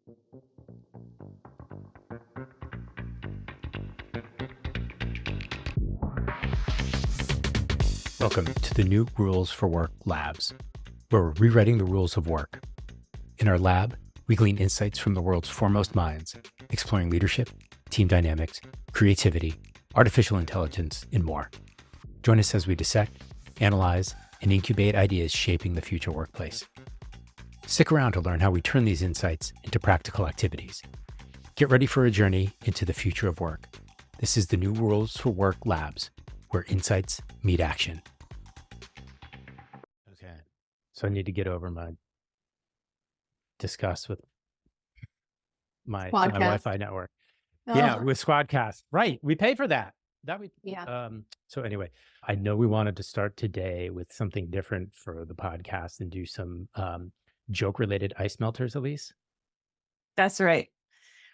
Welcome to the New Rules for Work Labs, where we're rewriting the rules of work. In our lab, we glean insights from the world's foremost minds, exploring leadership, team dynamics, creativity, artificial intelligence, and more. Join us as we dissect, analyze, and incubate ideas shaping the future workplace. Stick around to learn how we turn these insights into practical activities. Get ready for a journey into the future of work. This is the New Rules for Work Labs, where insights meet action. Okay, so I need to get over my disgust with my Wi-Fi network. Oh. Yeah, with Squadcast. Right, we pay for that. Yeah. So anyway, I know we wanted to start today with something different for the podcast and do some joke-related ice melters, Elise. That's right.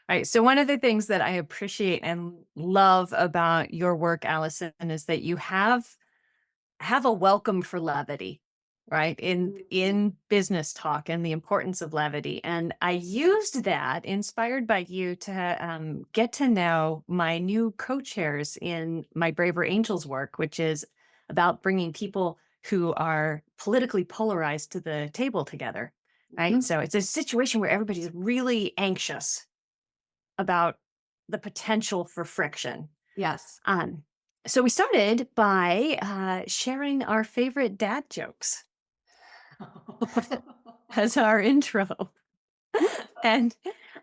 All right. So one of the things that I appreciate and love about your work, Allison, is that you have a welcome for levity, right? In business talk and the importance of levity. And I used that, inspired by you, to get to know my new co-chairs in my Braver Angels work, which is about bringing people who are politically polarized to the table together, right? Mhm. So it's a situation where everybody's really anxious about the potential for friction. Yes. So we started by sharing our favorite dad jokes as our intro. And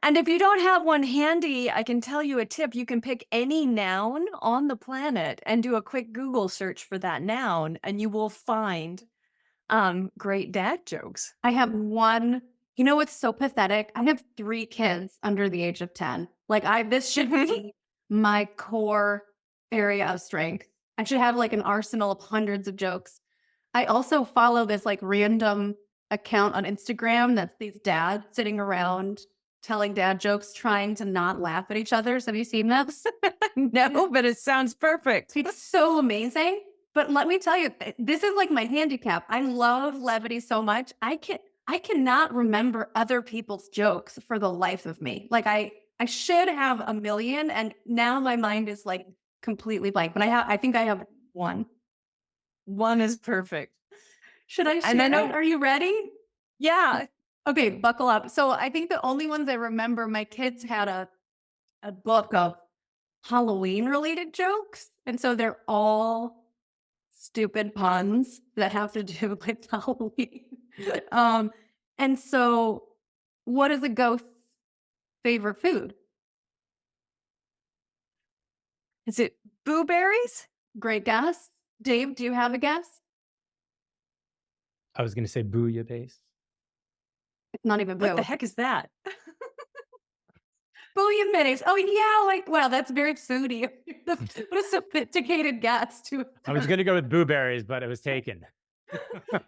if you don't have one handy, I can tell you a tip. You can pick any noun on the planet and do a quick Google search for that noun, and you will find great dad jokes. I have one. You know what's so pathetic? I have 3 kids under the age of 10. This should be my core area of strength. I should have an arsenal of hundreds of jokes. I also follow this random account on Instagram that's these dads sitting around telling dad jokes, trying to not laugh at each other. So have you seen this? No, but it sounds perfect. It's so amazing. But let me tell you, this is my handicap. I love levity so much. I cannot remember other people's jokes for the life of me. I should have a million, and now my mind is completely blank. But I think I have one. One is perfect. Should I share And I know- it? Are you ready? Yeah. Okay, buckle up. So I think the only ones I remember, my kids had a book of Halloween-related jokes. And so they're all stupid puns that have to do with Halloween. And so what is a ghost's favorite food? Is it blueberries? Great guess. Dave, do you have a guess? I was going to say bouillabaisse. It's not even boo. What the heck is that? Bouillabaisse. Oh, yeah. Wow, that's very foodie. What a sophisticated guess, too. I was going to go with blueberries, but it was taken.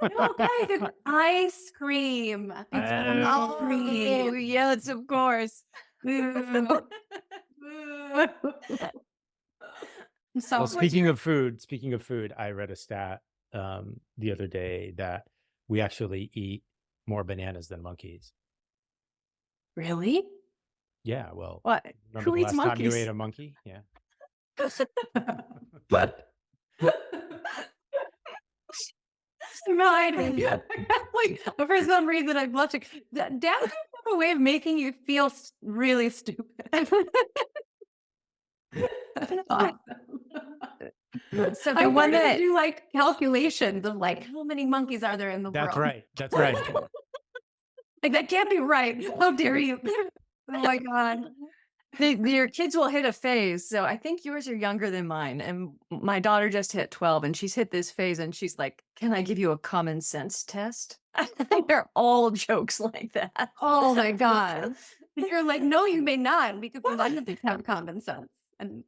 No, guys, it's ice cream. It's ice cream. Yes, of course. So, Well, speaking of food, I read a stat the other day that we actually eat more bananas than monkeys. really? Yeah, well, What? remember Who the eats last time you monkeys? ate a monkey? Yeah. But no, I didn't. For some reason, I'm blushing. Dad has a way of making you feel really stupid. That's awesome. So I the one wanted to that do calculations of how many monkeys are there in the That's world. right. That's right. That can't be right. How dare you? Oh my God. your kids will hit a phase. So I think yours are younger than mine. And my daughter just hit 12 and she's hit this phase and she's like, can I give you a common sense test? I think they're all jokes like that. Oh my God. You're like, no, you may not, because we like to have common sense. And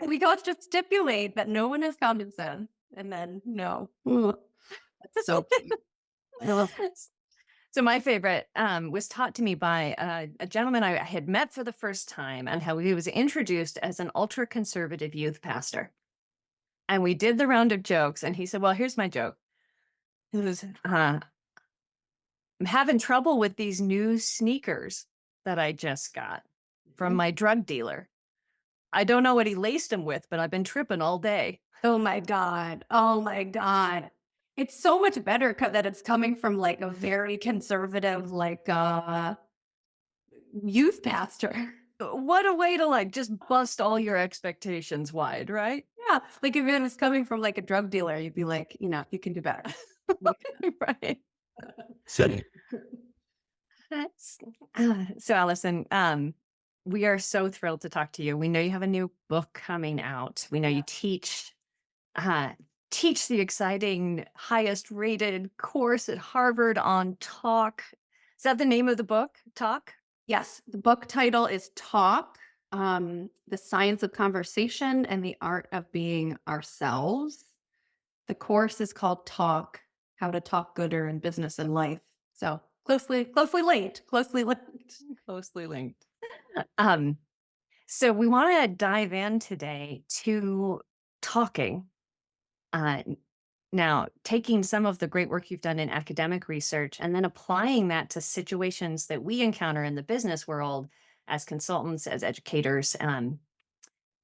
we got to stipulate that no one has common sense. And then no. That's so cute. I love it. So my favorite was taught to me by a gentleman I had met for the first time, and how he was introduced as an ultra-conservative youth pastor. And we did the round of jokes, and he said, well, here's my joke. It was, I'm having trouble with these new sneakers. that I just got from my drug dealer. I don't know what he laced him with, but I've been tripping all day. Oh my God. Oh my God. It's so much better that it's coming from like a very conservative, like youth pastor. What a way to like just bust all your expectations wide, right? Yeah. Like if it was coming from like a drug dealer, you'd be like, you can do better. Right. So, That's, so Allison, we are so thrilled to talk to you. We know you have a new book coming out. We know you uh, teach the exciting, highest rated course at Harvard on talk. Is that the name of the book? Talk? Yes. The book title is Talk, The Science of Conversation and the Art of Being Ourselves. The course is called Talk, How to Talk Gooder in Business and Life. So closely linked. Closely linked. So we want to dive in today to talking. Now, taking some of the great work you've done in academic research and then applying that to situations that we encounter in the business world as consultants, as educators,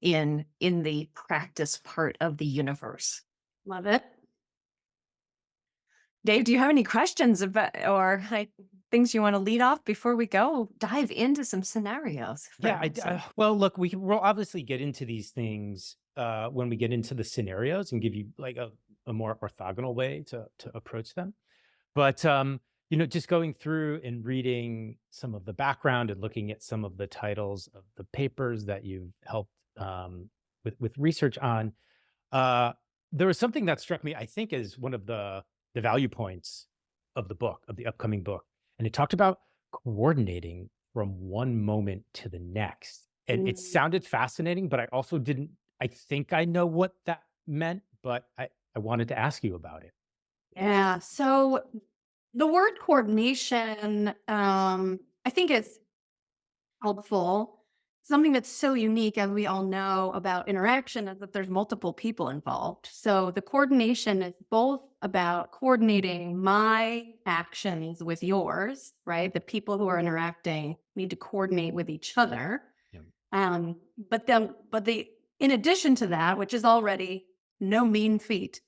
in the practice part of the universe. Love it. Dave, do you have any questions about or things you want to lead off before we go dive into some scenarios? Well, look, we'll obviously get into these things when we get into the scenarios and give you like a more orthogonal way to approach them. But just going through and reading some of the background and looking at some of the titles of the papers that you've helped with research on, there was something that struck me, I think, as one of the value points of the upcoming book. And it talked about coordinating from one moment to the next. And it sounded fascinating, but I think I know what that meant, but I wanted to ask you about it. Yeah. So the word coordination, I think is helpful. Something that's so unique, as we all know about interaction, is that there's multiple people involved. So the coordination is both about coordinating my actions with yours, right? The people who are interacting need to coordinate with each other. Yeah. But in addition to that, which is already no mean feat,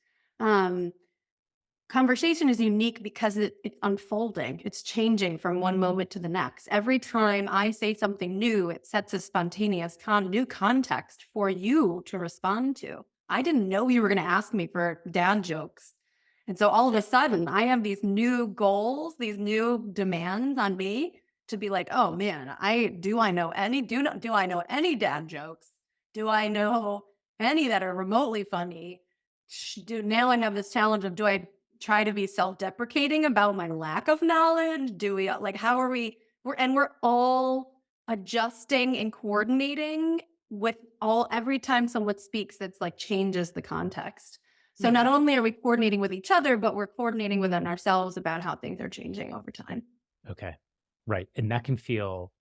conversation is unique because it's unfolding. It's changing from one moment to the next. Every time I say something new, it sets a spontaneous new context for you to respond to. I didn't know you were going to ask me for dad jokes. And so all of a sudden, I have these new goals, these new demands on me to be like, oh man, do I know any dad jokes? Do I know any that are remotely funny? Now I have this challenge of, do I try to be self-deprecating about my lack of knowledge? Do we how are we're all adjusting and coordinating every time someone speaks, that's like changes the context. So not only are we coordinating with each other, but we're coordinating within ourselves about how things are changing over time. Okay. Right. And that can feel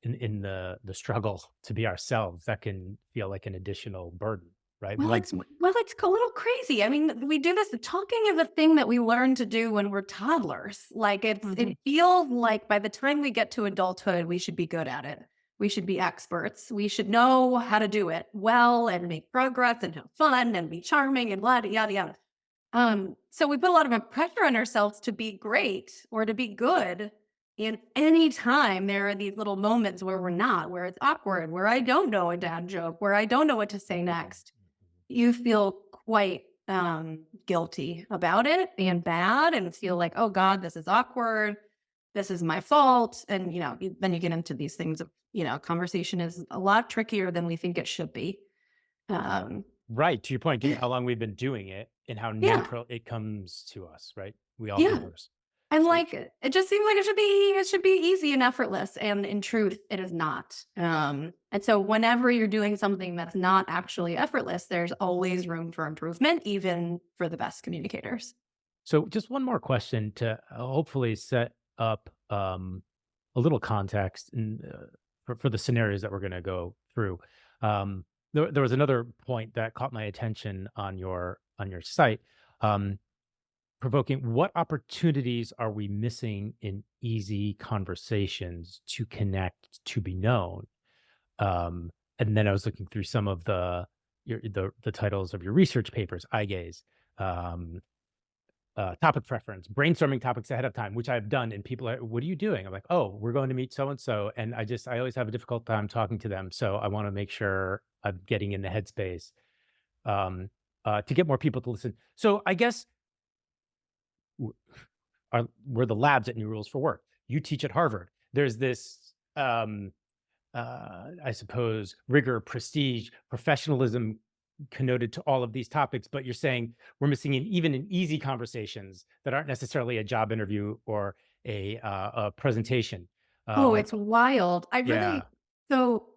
in the struggle to be ourselves, that can feel like an additional burden. Right. It's a little crazy. I mean, we do this. Talking is a thing that we learn to do when we're toddlers. Like it feels like by the time we get to adulthood, we should be good at it. We should be experts. We should know how to do it well and make progress and have fun and be charming and yada, yada, yada. So we put a lot of pressure on ourselves to be great or to be good. And any time there are these little moments where we're not, where it's awkward, where I don't know a dad joke, where I don't know what to say next, you feel quite guilty about it and bad and feel like, oh God, this is awkward. This is my fault. And, then you get into these things of, conversation is a lot trickier than we think it should be. Right. To your point, how long we've been doing it and how natural it comes to us, right? We all converse. And it just seems like it should be easy and effortless. And in truth, it is not. And so whenever you're doing something that's not actually effortless, there's always room for improvement, even for the best communicators. So just one more question to hopefully set up a little context for the scenarios that we're going to go through. There was another point that caught my attention on your site. provoking. What opportunities are we missing in easy conversations to connect, to be known? And then I was looking through some of the titles of your research papers, eye gaze, um, topic preference, brainstorming topics ahead of time, which I've done. And people are, what are you doing? I'm like, oh, we're going to meet so and so. And I always have a difficult time talking to them. So I want to make sure I'm getting in the headspace um, to get more people to listen. So I guess we're the labs at New Rules for Work. You teach at Harvard. There's this, I suppose, rigor, prestige, professionalism connoted to all of these topics, but you're saying we're missing even in easy conversations that aren't necessarily a job interview or a presentation. Oh, it's wild. Yeah. So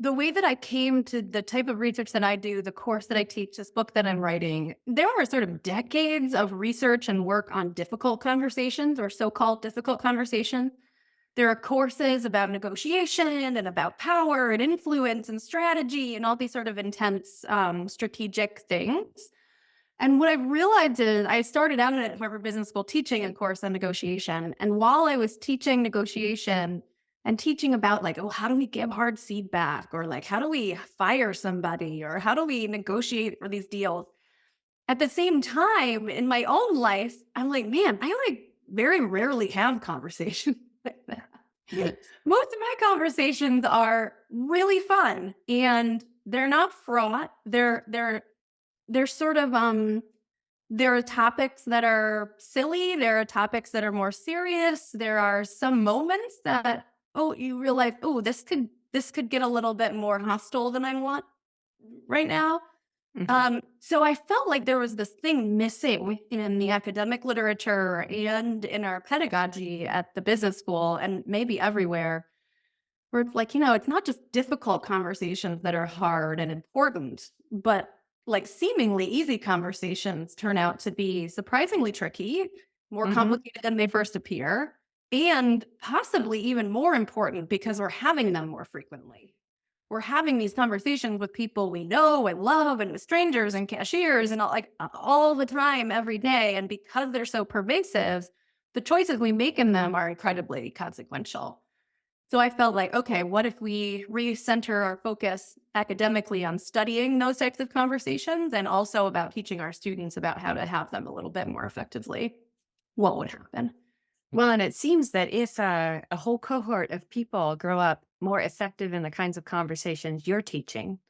the way that I came to the type of research that I do, the course that I teach, this book that I'm writing, there are sort of decades of research and work on difficult conversations or so-called difficult conversations. There are courses about negotiation and about power and influence and strategy and all these sort of intense strategic things. And what I realized is I started out at Harvard Business School teaching a course on negotiation. And while I was teaching negotiation and teaching about like, oh, how do we give hard feedback? Or like, how do we fire somebody? Or how do we negotiate for these deals? At the same time, in my own life, I'm like, man, I like very rarely have conversations like that. Most of my conversations are really fun and they're not fraught. They're sort of there are topics that are silly, there are topics that are more serious. There are some moments that you realize, this could get a little bit more hostile than I want right now. So I felt like there was this thing missing in the academic literature and in our pedagogy at the business school and maybe everywhere, where it's like, it's not just difficult conversations that are hard and important, but like seemingly easy conversations turn out to be surprisingly tricky, more complicated than they first appear, and possibly even more important because we're having them more frequently. We're having these conversations with people we know and love and with strangers and cashiers and all the time, every day. And because they're so pervasive, the choices we make in them are incredibly consequential. So I felt like, okay, what if we recenter our focus academically on studying those types of conversations and also about teaching our students about how to have them a little bit more effectively? What would happen? Well, and it seems that if a whole cohort of people grow up more effective in the kinds of conversations you're teaching,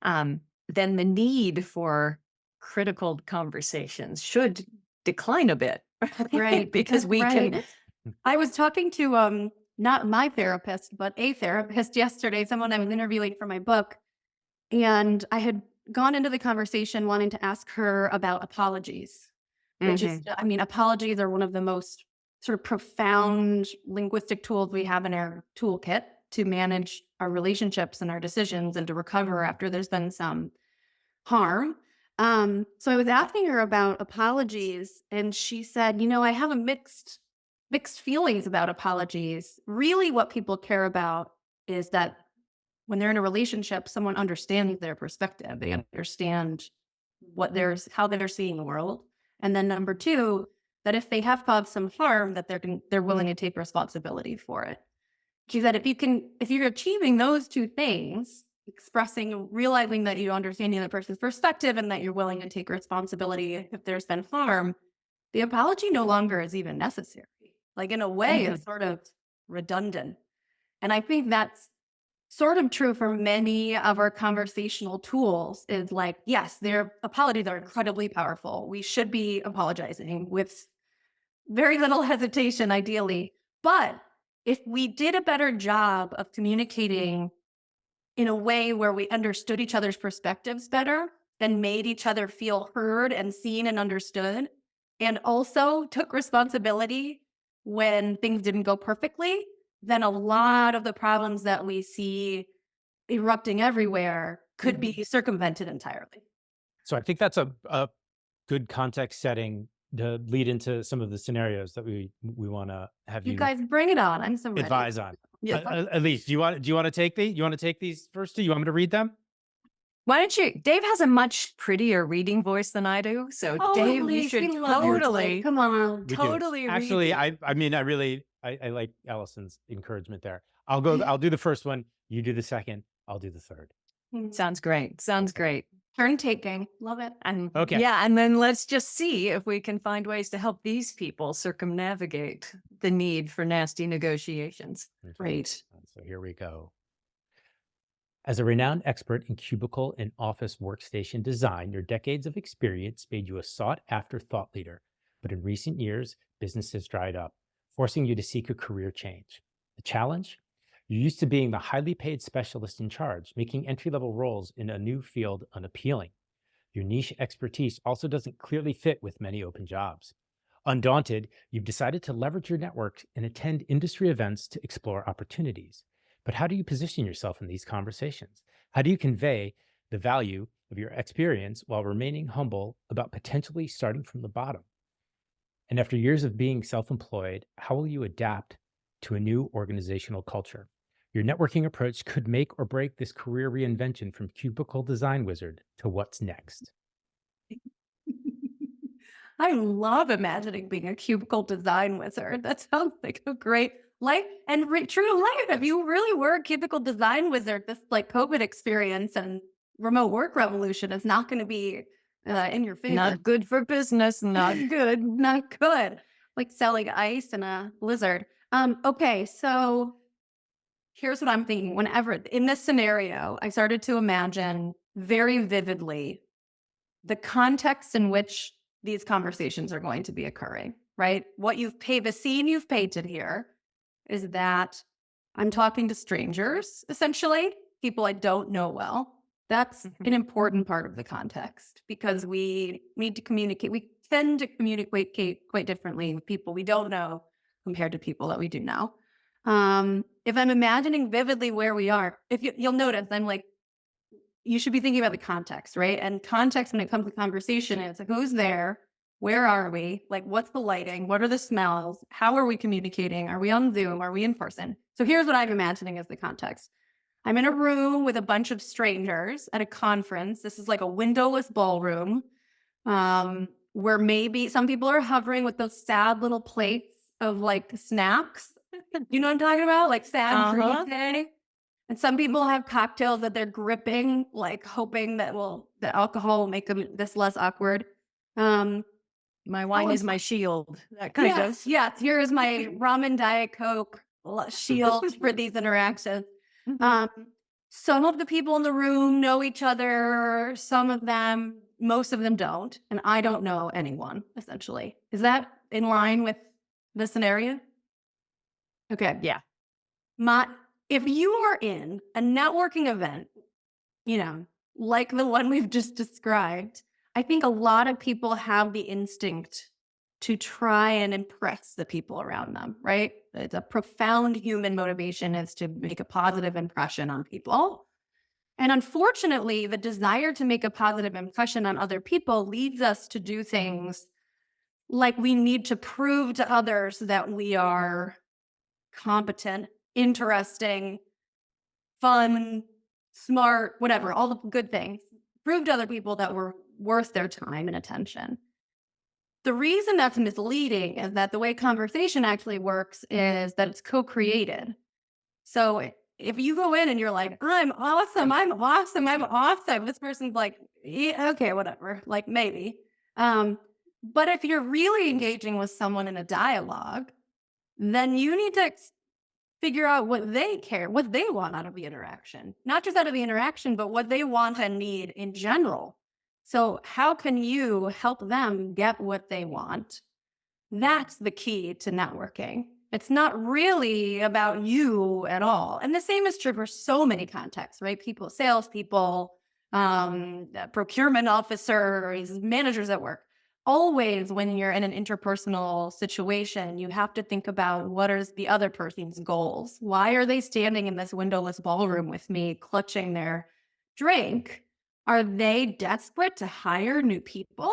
then the need for critical conversations should decline a bit, Right. because we can. I was talking to not my therapist, but a therapist yesterday, someone I was interviewing for my book. And I had gone into the conversation wanting to ask her about apologies, which is, apologies are one of the most sort of profound linguistic tools we have in our toolkit to manage our relationships and our decisions and to recover after there's been some harm. So I was asking her about apologies, and she said, I have a mixed feelings about apologies. Really, what people care about is that when they're in a relationship, someone understands their perspective. They understand how they're seeing the world. And then number two, that if they have caused some harm, that they're willing to take responsibility for it. She said, if you're achieving those two things, realizing that you understand the other person's perspective and that you're willing to take responsibility if there's been harm, the apology no longer is even necessary. Like in a way, it's sort of redundant. And I think that's sort of true for many of our conversational tools is like, yes, their apologies are incredibly powerful. We should be apologizing with very little hesitation, ideally. But if we did a better job of communicating in a way where we understood each other's perspectives better and made each other feel heard and seen and understood, and also took responsibility when things didn't go perfectly, then a lot of the problems that we see erupting everywhere could be circumvented entirely. So I think that's a good context setting to lead into some of the scenarios that we want to have you guys bring it on. I'm so ready. Advise on. Yeah. At least, do you want to take these? You want to take these first two? You want me to read them? Why don't you? Dave has a much prettier reading voice than I do, so Oh, Dave, you please, should we love you, Dave. totally, Come on. We do. totally read Actually, it. I mean, I like Allison's encouragement there. I'll do the first one. You do the second. I'll do the third. Sounds great. Sounds Okay. great. Turn taking. Love it. And Okay. yeah, and then let's just see if we can find ways to help these people circumnavigate the need for nasty negotiations. Okay. Great. So here we go. As a renowned expert in cubicle and office workstation design, your decades of experience made you a sought-after thought leader. But in recent years, business has dried up, forcing you to seek a career change. The challenge? You're used to being the highly paid specialist in charge, making entry-level roles in a new field unappealing. Your niche expertise also doesn't clearly fit with many open jobs. Undaunted, you've decided to leverage your network and attend industry events to explore opportunities. But how do you position yourself in these conversations? How do you convey the value of your experience while remaining humble about potentially starting from the bottom? And after years of being self-employed, how will you adapt to a new organizational culture? Your networking approach could make or break this career reinvention from cubicle design wizard to what's next. I love imagining being a cubicle design wizard. That sounds like a great life and true to life. If you really were a cubicle design wizard, this like COVID experience and remote work revolution is not going to be in your favor. Not good for business. Not good. Not good. Like selling ice in a blizzard. Okay, so here's what I'm thinking. Whenever in this scenario, I started to imagine very vividly the context in which these conversations are going to be occurring, right? What you've paid, the scene you've painted here is that I'm talking to strangers, essentially, people I don't know well. That's an important part of the context because we need to communicate. We tend to communicate quite differently with people we don't know compared to people that we do know. If I'm imagining vividly where we are, if you'll notice, I'm like, you should be thinking about the context, right? And context when it comes to conversation is like, who's there? Where are we? Like, what's the lighting? What are the smells? How are we communicating? Are we on Zoom? Are we in person? So here's what I'm imagining as the context. I'm in a room with a bunch of strangers at a conference. This is like a windowless ballroom where maybe some people are hovering with those sad little plates of like snacks. You know what I'm talking about? Like sad treat day. And some people have cocktails that they're gripping, like hoping that the alcohol will make this less awkward. My wine is my shield. That kind of. Yes, here is my ramen Diet Coke shield for these interactions. Some of the people in the room know each other. Most of them don't. And I don't know anyone, essentially. Is that in line with the scenario? Okay. Yeah. If you are in a networking event, like the one we've just described, I think a lot of people have the instinct to try and impress the people around them, right? It's a profound human motivation is to make a positive impression on people. And unfortunately, the desire to make a positive impression on other people leads us to do things like we need to prove to others that we are competent, interesting, fun, smart, whatever, all the good things. Prove to other people that we're worth their time and attention. The reason that's misleading is that the way conversation actually works is that it's co-created. So if you go in and you're like, I'm awesome, this person's like, yeah, okay, whatever, like maybe. But if you're really engaging with someone in a dialogue, then you need to figure out what they care, what they want out of the interaction, not just out of the interaction, but what they want and need in general. So how can you help them get what they want? That's the key to networking. It's not really about you at all. And the same is true for so many contexts, right? People, salespeople, procurement officers, managers at work. Always when you're in an interpersonal situation, you have to think about what is the other person's goals. Why are they standing in this windowless ballroom with me, clutching their drink? Are they desperate to hire new people?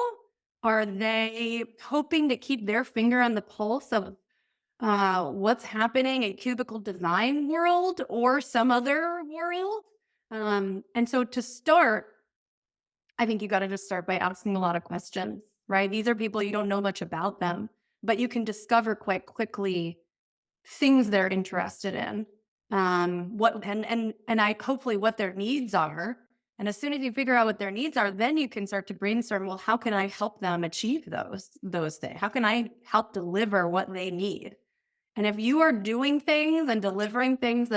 Are they hoping to keep their finger on the pulse of what's happening in cubicle design world or some other world? And so to start, I think you got to just start by asking a lot of questions, right? These are people you don't know much about them, but you can discover quite quickly things they're interested in, what and I hopefully what their needs are. And as soon as you figure out what their needs are, then you can start to brainstorm, well, how can I help them achieve those things? How can I help deliver what they need? And if you are doing things and delivering things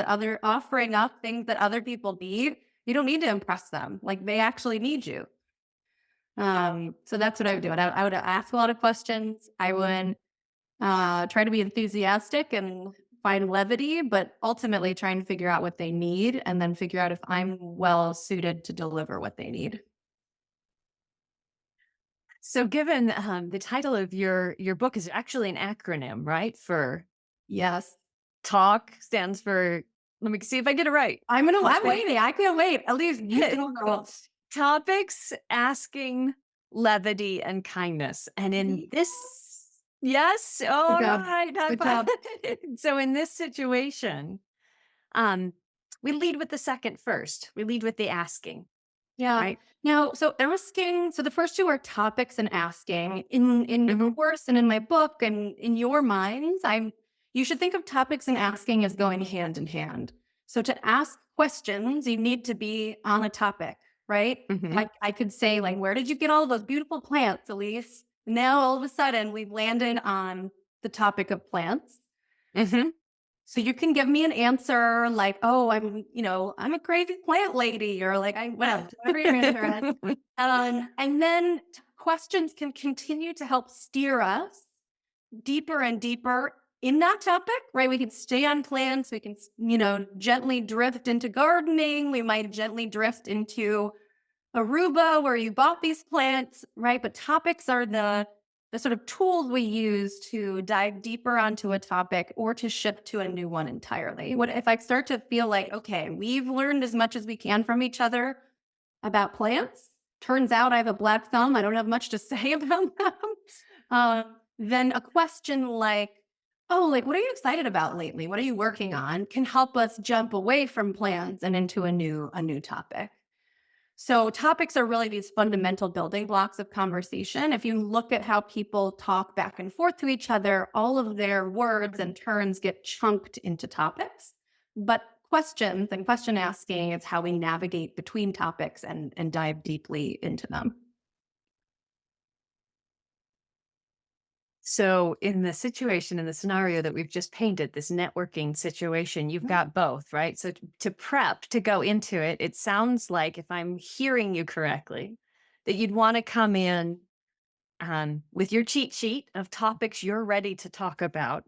offering up things that other people need, you don't need to impress them. Like they actually need you. So that's what I would do. I would ask a lot of questions. I would try to be enthusiastic and find levity, but ultimately try and figure out what they need and then figure out if I'm well suited to deliver what they need. So given the title of your book is actually an acronym, right? For Yes. talk stands for, let me see if I get it right. I'm waiting. I can't wait. At least you can. Topics, asking, levity, and kindness. And in this, yes, all job. right. Good job. So in this situation, we lead with the second first. We lead with the asking, Yeah. right? Now, so asking, so the first two are topics and asking. In the course and in my book and in your minds, you should think of topics and asking as going hand in hand. So to ask questions, you need to be on a topic, right? Mhm. I could say, like, where did you get all those beautiful plants, Elise? Now all of a sudden we've landed on the topic of plants. Mhm. So you can give me an answer like, oh, I'm a crazy plant lady, or like whatever your answer is. And then questions can continue to help steer us deeper and deeper in that topic, right? We can stay on plants. We can, gently drift into gardening. We might gently drift into Aruba, where you bought these plants, right? But topics are the sort of tools we use to dive deeper onto a topic or to shift to a new one entirely. What if I start to feel like, okay, we've learned as much as we can from each other about plants. Turns out I have a black thumb. I don't have much to say about them. Then a question like, oh, like, what are you excited about lately? What are you working on? Can help us jump away from plants and into a new topic. So topics are really these fundamental building blocks of conversation. If you look at how people talk back and forth to each other, all of their words and turns get chunked into topics. But questions and question asking is how we navigate between topics and dive deeply into them. So in the situation, in the scenario that we've just painted, this networking situation, you've got both, right? So to prep, to go into it, it sounds like, if I'm hearing you correctly, that you'd want to come in with your cheat sheet of topics you're ready to talk about.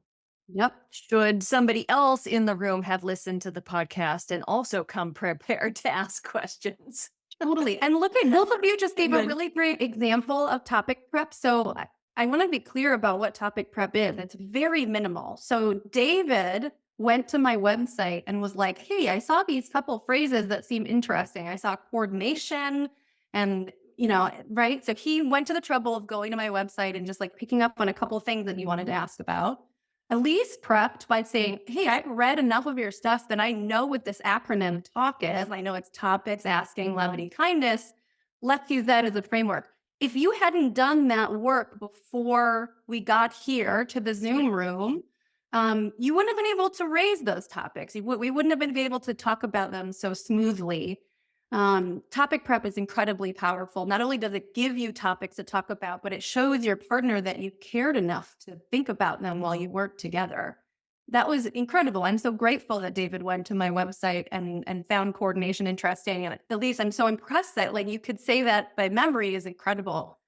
Yep. Should somebody else in the room have listened to the podcast and also come prepared to ask questions? Totally. And look at both of you just gave a really great example of topic prep. So I want to be clear about what topic prep is. It's very minimal. So David went to my website and was like, hey, I saw these couple phrases that seem interesting. I saw coordination and, right? So he went to the trouble of going to my website and just like picking up on a couple things that he wanted to ask about. Elise prepped by saying, hey, I've read enough of your stuff that I know what this acronym TALK is. I know it's topics, asking, levity, kindness. Let's use that as a framework. If you hadn't done that work before we got here to the Zoom room, you wouldn't have been able to raise those topics. We wouldn't have been able to talk about them so smoothly. Topic prep is incredibly powerful. Not only does it give you topics to talk about, but it shows your partner that you cared enough to think about them while you work together. That was incredible. I'm so grateful that David went to my website and found coordination interesting. And at least I'm so impressed that like you could say that by memory is incredible.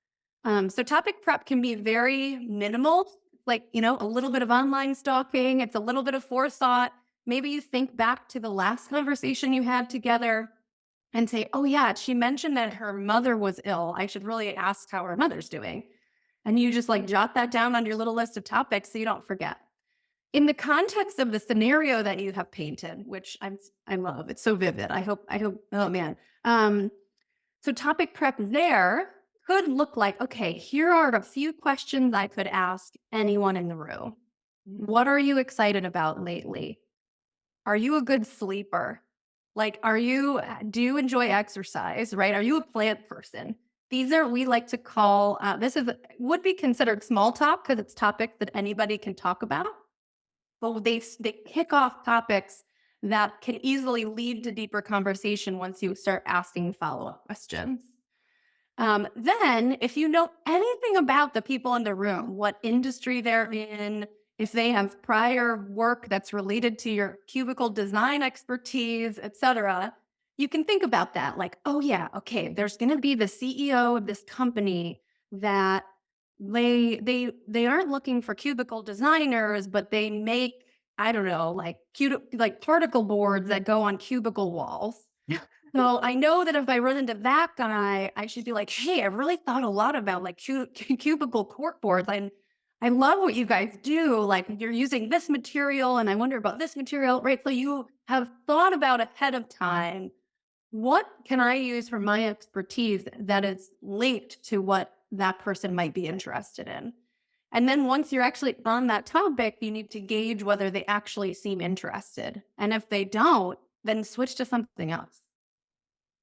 So topic prep can be very minimal, like, a little bit of online stalking. It's a little bit of forethought. Maybe you think back to the last conversation you had together and say, oh yeah, she mentioned that her mother was ill. I should really ask how her mother's doing. And you just like jot that down on your little list of topics so you don't forget. In the context of the scenario that you have painted, which I love, it's so vivid. I hope, oh man. So topic prep there could look like, okay, here are a few questions I could ask anyone in the room. What are you excited about lately? Are you a good sleeper? Like, do you enjoy exercise, right? Are you a plant person? These are, we like to call, would be considered small talk because it's topics that anybody can talk about. But they kick off topics that can easily lead to deeper conversation once you start asking follow-up questions. Then, if you know anything about the people in the room, what industry they're in, if they have prior work that's related to your cubicle design expertise, etc., you can think about that. Like, oh yeah, okay, there's going to be the CEO of this company that they aren't looking for cubicle designers, but they make, I don't know, like particle boards that go on cubicle walls. So I know that if I run into that guy, I should be like, hey, I really thought a lot about like cubicle corkboards. I love what you guys do. Like you're using this material and I wonder about this material, right? So you have thought about ahead of time, what can I use for my expertise that is linked to what that person might be interested in? And then once you're actually on that topic, you need to gauge whether they actually seem interested. And if they don't, then switch to something else.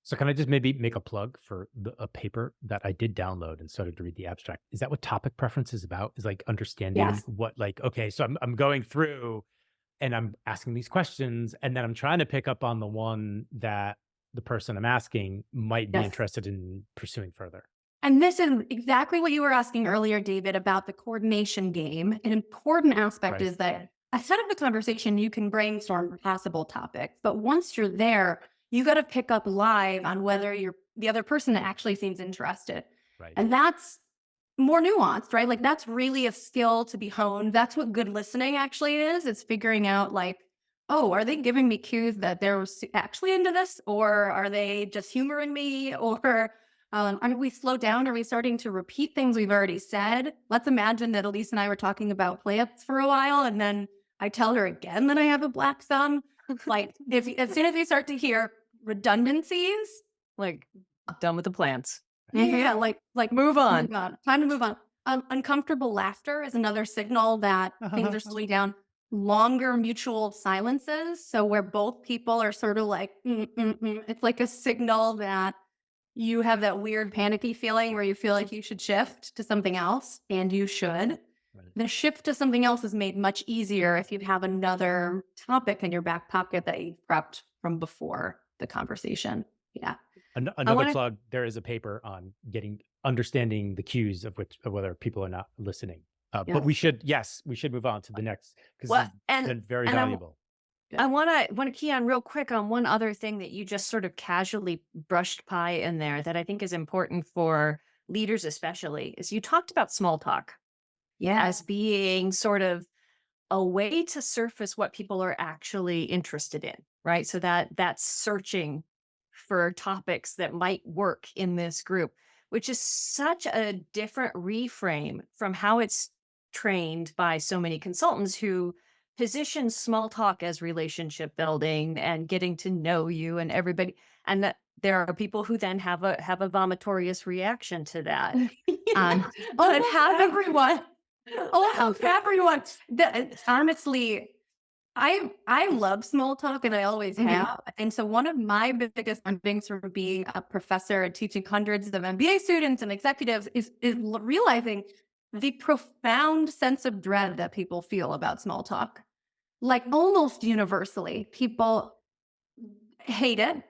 So can I just maybe make a plug for a paper that I did download and started to read the abstract? Is that what topic preference is about? Is like understanding Yes. what, like, okay, so I'm going through and I'm asking these questions, and then I'm trying to pick up on the one that the person I'm asking might be Yes. interested in pursuing further. And this is exactly what you were asking earlier, David, about the coordination game. An important aspect Right. is that ahead of the conversation, you can brainstorm possible topics. But once you're there, you got to pick up live on whether the other person actually seems interested. Right. And that's more nuanced, right? Like that's really a skill to be honed. That's what good listening actually is. It's figuring out like, oh, are they giving me cues that they're actually into this? Or are they just humoring me? Or are we slow down? Are we starting to repeat things we've already said? Let's imagine that Elise and I were talking about plants for a while, and then I tell her again that I have a black thumb. Like, as soon as you start to hear redundancies, Like, done with the plants. yeah, like Move on. time to move on. Uncomfortable laughter is another signal that things are slowing down. Longer mutual silences, so where both people are sort of like, it's like a signal that you have that weird panicky feeling where you feel like you should shift to something else, and you should. Right. The shift to something else is made much easier if you have another topic in your back pocket that you prepped from before the conversation. Yeah. Another plug, there is a paper on understanding the cues of whether people are not listening. But we should move on to the next, because Well, it's been very valuable. I want to key on real quick on one other thing that you just sort of casually brushed by in there that I think is important for leaders, especially, is you talked about small talk as being sort of a way to surface what people are actually interested in, right? So that's searching for topics that might work in this group, which is such a different reframe from how it's trained by so many consultants who position small talk as relationship building and getting to know you and everybody. And that there are people who then have a vomitorious reaction to that. But have everyone. Everyone. Honestly, I love small talk, and I always have. And so one of my biggest things from being a professor and teaching hundreds of MBA students and executives is realizing the profound sense of dread that people feel about small talk. Like almost universally, people hate it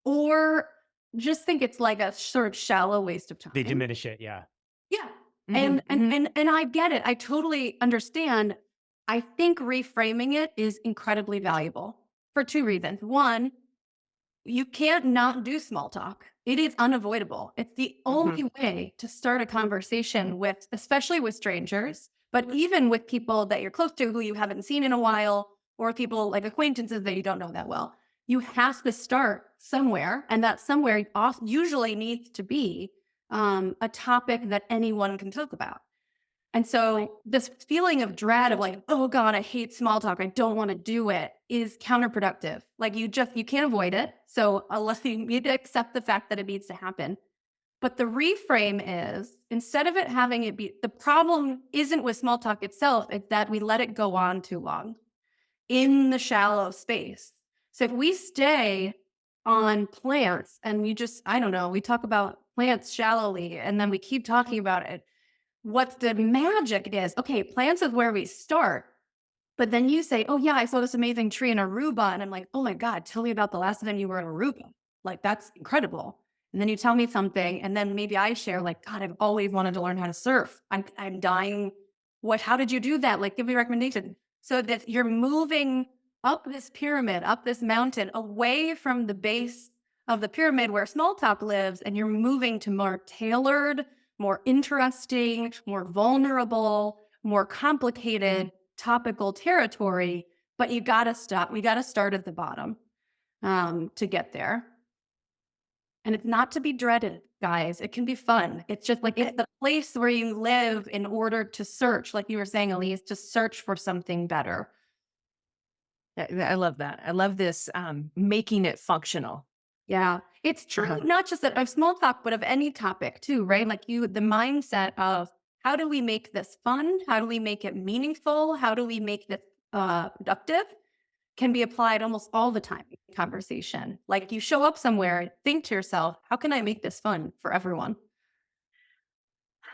or just think it's like a sort of shallow waste of time. They diminish it. Yeah. Yeah. And I get it. I totally understand. I think reframing it is incredibly valuable for two reasons. One, you can't not do small talk. It is unavoidable. It's the only way to start a conversation with, especially with strangers, but even with people that you're close to who you haven't seen in a while, or people like acquaintances that you don't know that well. You have to start somewhere, and that somewhere usually needs to be a topic that anyone can talk about. And so this feeling of dread of like, oh God, I hate small talk, I don't want to do it, is counterproductive. Like you can't avoid it. So unless you need to accept the fact that it needs to happen. But the reframe is, instead of it having it be, the problem isn't with small talk itself, it's that we let it go on too long in the shallow space. So if we stay on plants and I don't know, we talk about plants shallowly and then we keep talking about it. What's the magic is, okay, plants is where we start. But then you say, oh yeah, I saw this amazing tree in Aruba. And I'm like, oh my God, tell me about the last time you were in Aruba. Like, that's incredible. And then you tell me something. And then maybe I share like, God, I've always wanted to learn how to surf. I'm dying. How did you do that? Like, give me a recommendation. So that you're moving up this pyramid, up this mountain, away from the base of the pyramid where small talk lives. And you're moving to more tailored, more interesting, more vulnerable, more complicated topical territory, but you got to stop. We got to start at the bottom to get there. And it's not to be dreaded, guys. It can be fun. It's just like it's the place where you live in order to search, like you were saying, Elise, to search for something better. I love that. I love this making it functional. Yeah, it's true. Not just that of small talk, but of any topic too, right? Like the mindset of how do we make this fun? How do we make it meaningful? How do we make this productive? Can be applied almost all the time in conversation. Like you show up somewhere, think to yourself, how can I make this fun for everyone?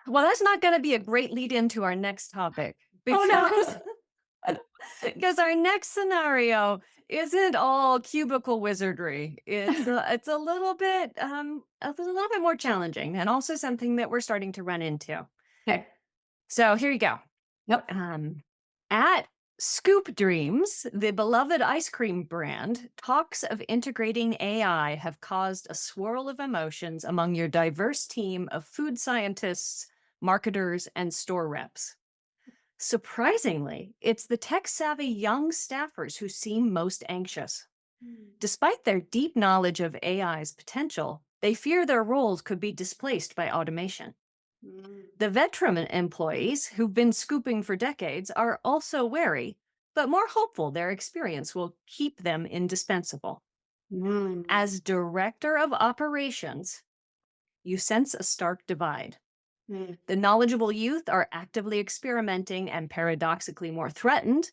Well, that's not going to be a great lead into our next topic. Oh no. Because our next scenario isn't all cubicle wizardry. It's a little bit more challenging, and also something that we're starting to run into. Okay. So here you go. Yep. At Scoop Dreams, the beloved ice cream brand, talks of integrating AI have caused a swirl of emotions among your diverse team of food scientists, marketers, and store reps. Surprisingly, it's the tech-savvy young staffers who seem most anxious. Despite their deep knowledge of AI's potential, they fear their roles could be displaced by automation. The veteran employees who've been scooping for decades are also wary, but more hopeful their experience will keep them indispensable. As director of operations, you sense a stark divide. The knowledgeable youth are actively experimenting and paradoxically more threatened,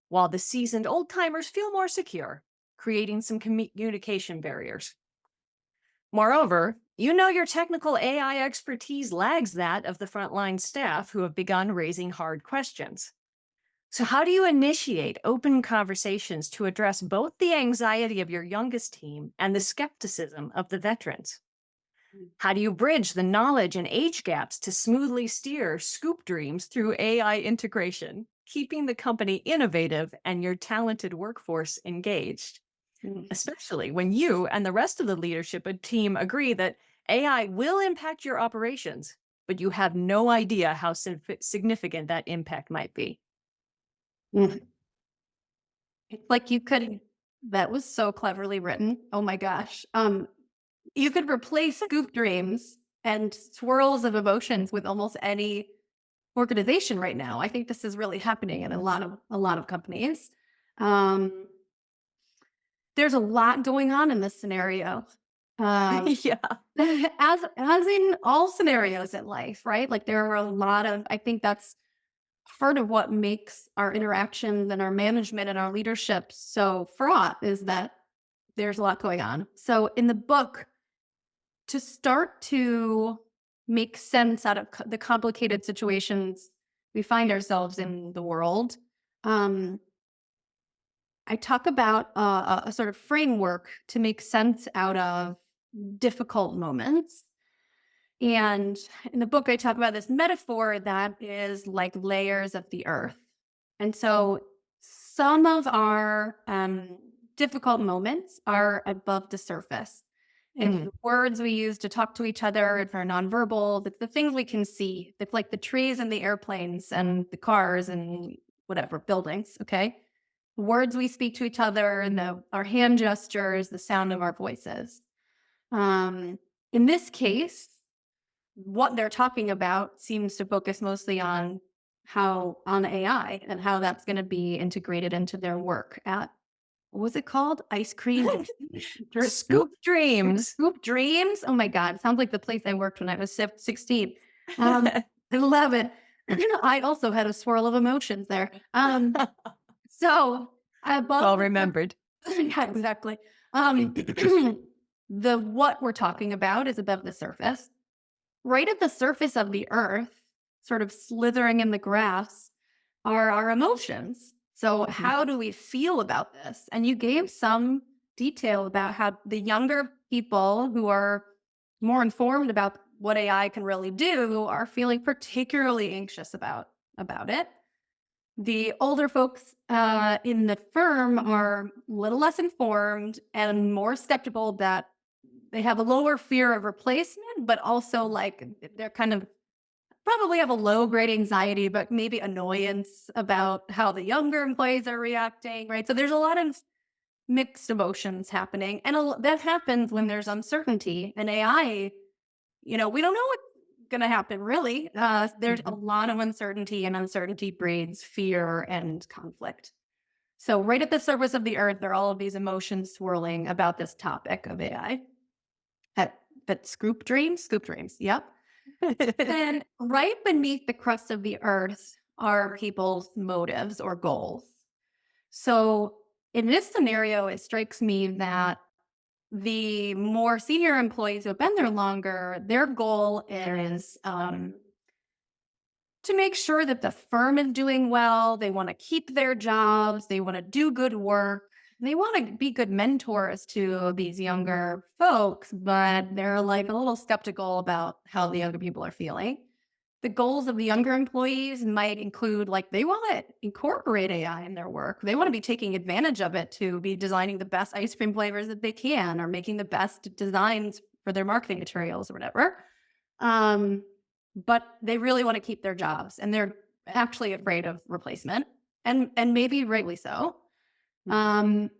while the seasoned old-timers feel more secure, creating some communication barriers. Moreover, you know your technical AI expertise lags that of the frontline staff who have begun raising hard questions. So how do you initiate open conversations to address both the anxiety of your youngest team and the skepticism of the veterans? How do you bridge the knowledge and age gaps to smoothly steer Scoop Dreams through AI integration, keeping the company innovative and your talented workforce engaged? Especially when you and the rest of the leadership team agree that AI will impact your operations, but you have no idea how significant that impact might be. It's like that was so cleverly written. Oh my gosh. You could replace Scoop Dreams and swirls of emotions with almost any organization right now. I think this is really happening in a lot of companies. There's a lot going on in this scenario. Yeah. As in all scenarios in life, right? Like there are a lot of, I think that's part of what makes our interactions and our management and our leadership so fraught is that there's a lot going on. So in the book, to start to make sense out of the complicated situations we find ourselves in the world, I talk about a sort of framework to make sense out of difficult moments. And in the book, I talk about this metaphor that is like layers of the earth. And so some of our difficult moments are above the surface. It's the words we use to talk to each other. It's our nonverbal. It's the things we can see. It's like the trees and the airplanes and the cars and whatever, buildings, okay? The words we speak to each other and our hand gestures, the sound of our voices. In this case, what they're talking about seems to focus mostly on AI and how that's going to be integrated into their work at, what was it called? Ice cream? Scoop Dreams. Scoop Dreams? Oh my God. Sounds like the place I worked when I was 16. I love it. I also had a swirl of emotions there. So well remembered. Yeah, exactly. the what we're talking about is above the surface. Right at the surface of the earth, sort of slithering in the grass, are our emotions. So, how do we feel about this? And you gave some detail about how the younger people who are more informed about what AI can really do are feeling particularly anxious about it. The older folks in the firm are a little less informed and more skeptical that they have a lower fear of replacement, but also like they're kind of probably have a low grade anxiety, but maybe annoyance about how the younger employees are reacting, right? So there's a lot of mixed emotions happening. And that happens when there's uncertainty. And AI, we don't know what's going to happen really. There's a lot of uncertainty, and uncertainty breeds fear and conflict. So right at the surface of the earth, there are all of these emotions swirling about this topic of AI. But scoop dreams, yep. And right beneath the crust of the earth are people's motives or goals. So in this scenario, it strikes me that the more senior employees who have been there longer, their goal is to make sure that the firm is doing well. They want to keep their jobs. They want to do good work. They want to be good mentors to these younger folks, but they're like a little skeptical about how the younger people are feeling. The goals of the younger employees might include like they want to incorporate AI in their work. They want to be taking advantage of it to be designing the best ice cream flavors that they can, or making the best designs for their marketing materials or whatever. But they really want to keep their jobs, and they're actually afraid of replacement, and maybe rightly so. And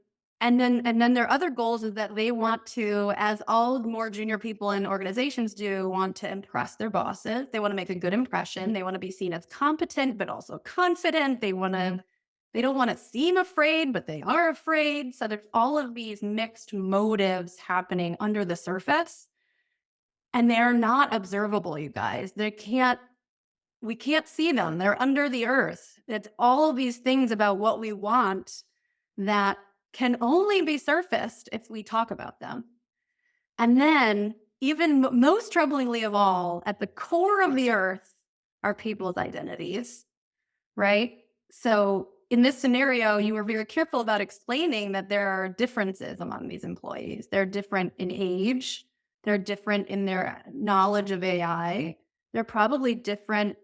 then their other goals is that they want to, as all more junior people in organizations do, want to impress their bosses. They want to make a good impression. They want to be seen as competent, but also confident. They don't want to seem afraid, but they are afraid. So there's all of these mixed motives happening under the surface, and they're not observable, you guys. We can't see them. They're under the earth. It's all of these things about what we want that can only be surfaced if we talk about them. And then, even most troublingly of all, at the core of the earth are people's identities, right? So in this scenario, you were very careful about explaining that there are differences among these employees. They're different in age. They're different in their knowledge of AI. They're probably different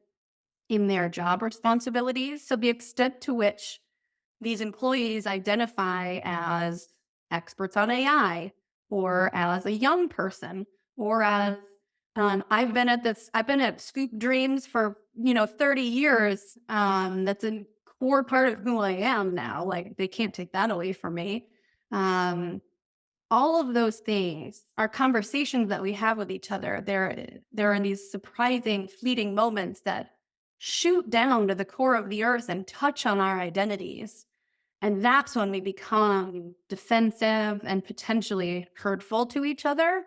in their job responsibilities. So the extent to which these employees identify as experts on AI, or as a young person, or as I've been at Scoop Dreams for 30 years. That's a core part of who I am now. Like, they can't take that away from me. All of those things are conversations that we have with each other. There are these surprising, fleeting moments that shoot down to the core of the earth and touch on our identities. And that's when we become defensive and potentially hurtful to each other.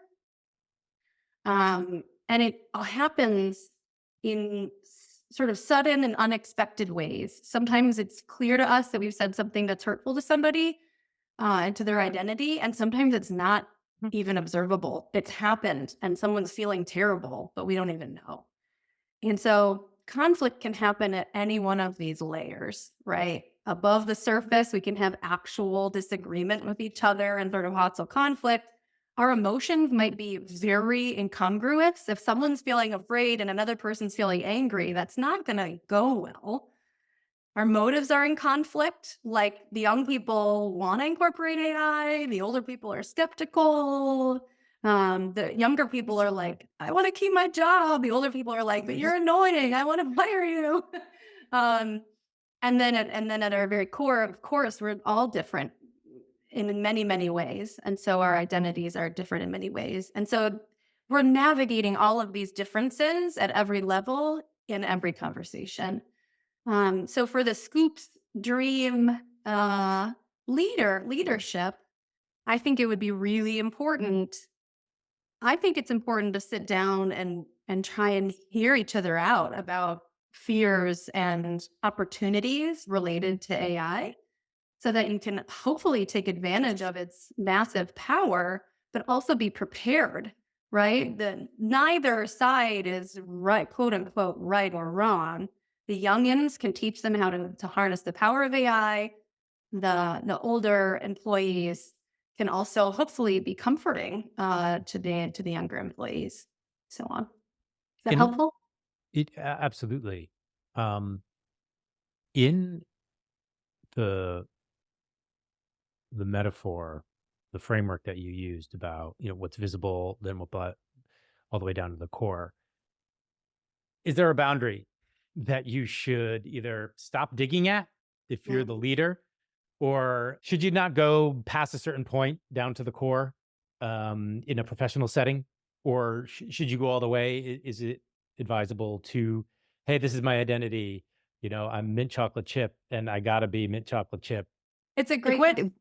And it happens in sort of sudden and unexpected ways. Sometimes it's clear to us that we've said something that's hurtful to somebody and to their identity. And sometimes it's not even observable. It's happened and someone's feeling terrible, but we don't even know. And so conflict can happen at any one of these layers, right? Above the surface, we can have actual disagreement with each other and sort of hostile conflict. Our emotions might be very incongruous. If someone's feeling afraid and another person's feeling angry, that's not going to go well. Our motives are in conflict. Like, the young people want to incorporate AI. The older people are skeptical. The younger people are like, I want to keep my job. The older people are like, but you're annoying. I want to fire you. And then at our very core, of course, we're all different in many, many ways. And so our identities are different in many ways. And so we're navigating all of these differences at every level in every conversation. So for the Scoops Dream leadership, I think it would be really important. I think it's important to sit down and try and hear each other out about fears and opportunities related to AI, so that you can hopefully take advantage of its massive power, but also be prepared, right? That neither side is right, quote unquote, right or wrong. The youngins can teach them how to harness the power of AI. The older employees can also hopefully be comforting to the younger employees, so on. Is that And helpful? absolutely. In the metaphor, the framework that you used about, what's visible, then all the way down to the core, is there a boundary that you should either stop digging at if you're the leader, or should you not go past a certain point down to the core in a professional setting, or should you go all the way? Is it advisable to, hey, this is my identity, I'm mint chocolate chip and I gotta be mint chocolate chip? It's a Like, great. Go ahead.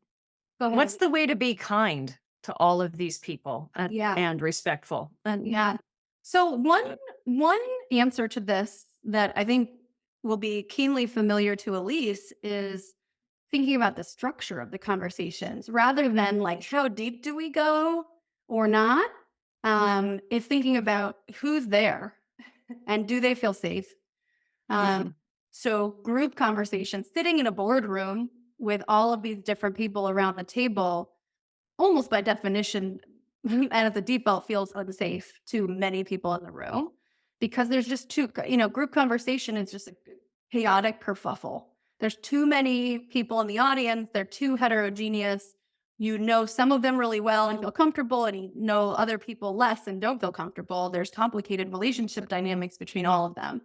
what's the way to be kind to all of these people and respectful? Yeah. So one answer to this that I think will be keenly familiar to Elise is thinking about the structure of the conversations rather than like how deep do we go or not. It's thinking about who's there and do they feel safe. So group conversations, sitting in a boardroom with all of these different people around the table, almost by definition, and as a default, feels unsafe to many people in the room because there's just group conversation is just a chaotic kerfuffle. There's too many people in the audience. They're too heterogeneous. You know some of them really well and feel comfortable, and you know other people less and don't feel comfortable. There's complicated relationship dynamics between all of them.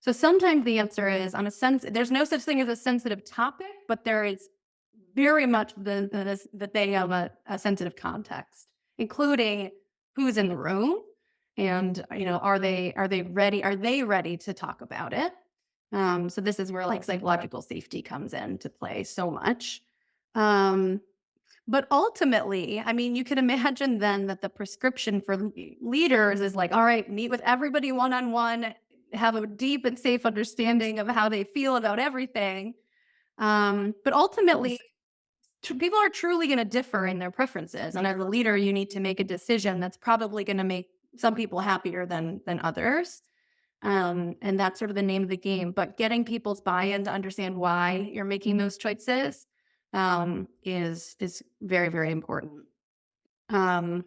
So sometimes the answer is there's no such thing as a sensitive topic, but there is very much that they have a sensitive context, including who's in the room and, are they ready to talk about it? So this is where like psychological safety comes into play so much. But ultimately, I mean, you can imagine then that the prescription for leaders is like, all right, meet with everybody one-on-one, have a deep and safe understanding of how they feel about everything. But ultimately, people are truly going to differ in their preferences. And as a leader, you need to make a decision that's probably going to make some people happier than others. And that's sort of the name of the game. But getting people's buy-in to understand why you're making those choices is very, very important. And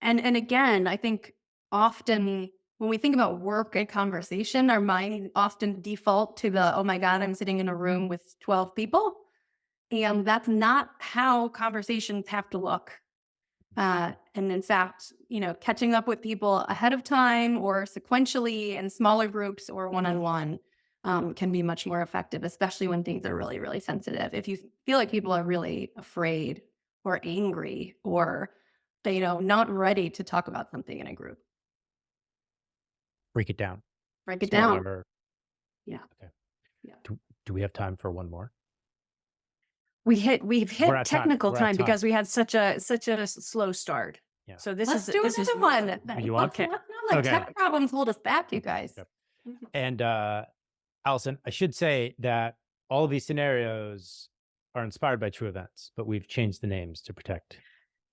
again, I think often when we think about work and conversation, our mind often default to the, oh my God, I'm sitting in a room with 12 people. And that's not how conversations have to look. And in fact, catching up with people ahead of time or sequentially in smaller groups or one-on-one can be much more effective, especially when things are really, really sensitive. If you feel like people are really afraid or angry or, not ready to talk about something in a group. Break it down. Break it down. Yeah. Okay. Yeah. Do we have time for one more? We've hit We're at technical We're at time because we had such a slow start. Yeah. So this Let's is do this is another one. You want? Let's not let Okay. tech problems hold us back, you guys. Yep. And Allison, I should say that all of these scenarios are inspired by true events, but we've changed the names to protect.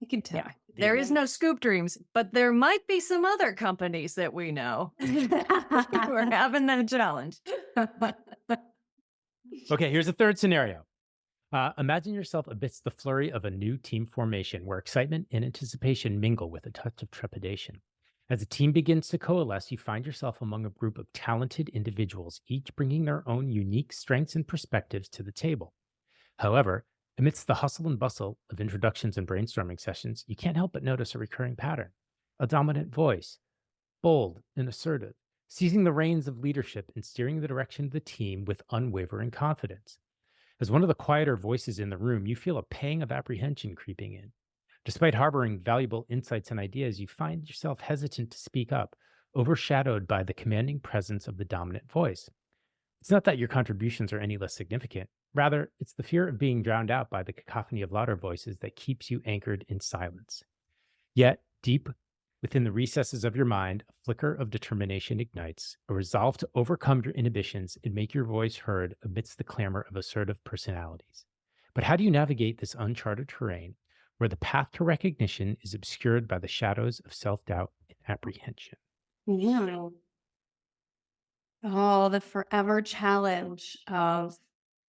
You can tell. Yeah. There is no Scoop Dreams, but there might be some other companies that we know who are having that challenge. Okay, here's a third scenario. Imagine yourself amidst the flurry of a new team formation where excitement and anticipation mingle with a touch of trepidation. As the team begins to coalesce, you find yourself among a group of talented individuals, each bringing their own unique strengths and perspectives to the table. However, amidst the hustle and bustle of introductions and brainstorming sessions, you can't help but notice a recurring pattern. A dominant voice, bold and assertive, seizing the reins of leadership and steering the direction of the team with unwavering confidence. As one of the quieter voices in the room, you feel a pang of apprehension creeping in. Despite harboring valuable insights and ideas, you find yourself hesitant to speak up, overshadowed by the commanding presence of the dominant voice. It's not that your contributions are any less significant. Rather, it's the fear of being drowned out by the cacophony of louder voices that keeps you anchored in silence. Yet, deep within the recesses of your mind, a flicker of determination ignites, a resolve to overcome your inhibitions and make your voice heard amidst the clamor of assertive personalities. But how do you navigate this uncharted terrain where the path to recognition is obscured by the shadows of self-doubt and apprehension. Yeah. Oh, the forever challenge of